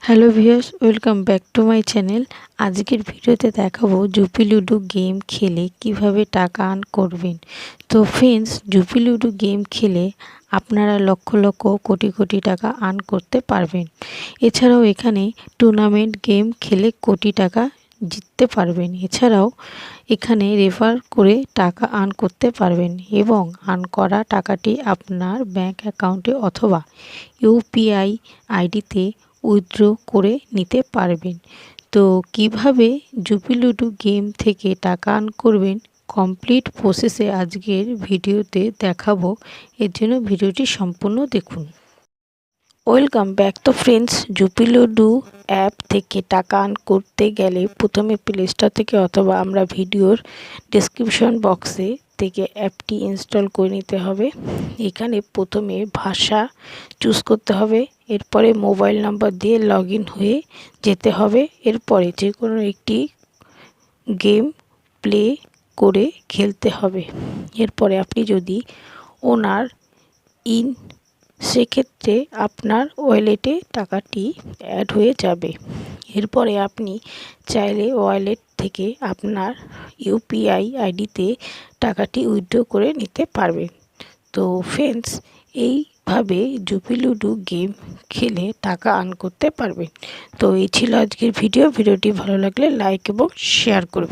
Hello viewers, welcome back to my channel. আজকের ভিডিওতে দেখাবো জুপি লুডো গেম খেলে কিভাবে টাকা আর্ন করবেন। তো ফ্রেন্ডস, জুপি লুডো গেম খেলে আপনারা লক্ষ লক্ষ কোটি কোটি টাকা আর্ন করতে পারবেন। এছাড়াও এখানে টুর্নামেন্ট গেম খেলে কোটি টাকা জিততে পারবেন। এছাড়াও এখানে রেফার করে টাকা আর্ন করতে পারবেন এবং আর্ন করা টাকাটি আপনার ব্যাংক অ্যাকাউন্টে অথবা ইউপিআই আইডিতে উইথড্র করে নিতে পারবেন। তো কিভাবে জুপি লুডো গেম থেকে টাকা আর্ন করবেন কমপ্লিট প্রসেসে আজকের ভিডিওতে দেখাবো। এর জন্য ভিডিওটি সম্পূর্ণ দেখুন। Welcome back. তো ফ্রেন্ডস, জুপি লুডো অ্যাপ থেকে টাকা আর্ন করতে গেলে প্রথমে প্লে স্টোর থেকে অথবা আমরা ভিডিওর ডেসক্রিপশন বক্সে থেকে অ্যাপটি ইনস্টল করে নিতে হবে। এখানে প্রথমে ভাষা চুজ করতে হবে, এরপরে মোবাইল নাম্বার দিয়ে লগ ইন হয়ে যেতে হবে। এরপরে যে কোনো একটি গেম প্লে করে খেলতে হবে। এরপরে আপনি যদি ওনার ইন সেক্ষেত্রে আপনার ওয়ালেটে টাকাটি অ্যাড হয়ে যাবে। এরপরে আপনি চাইলে ওয়ালেট থেকে আপনার ইউপিআই আইডিতে টাকাটি উইথড্র করে নিতে পারবেন। তো ফ্রেন্ডস, এইভাবে জুপি লুডো গেম খেলে টাকা আর্ন করতে পারবেন। তো এই ছিল আজকের ভিডিওটি ভালো লাগলে লাইক এবং শেয়ার করবেন।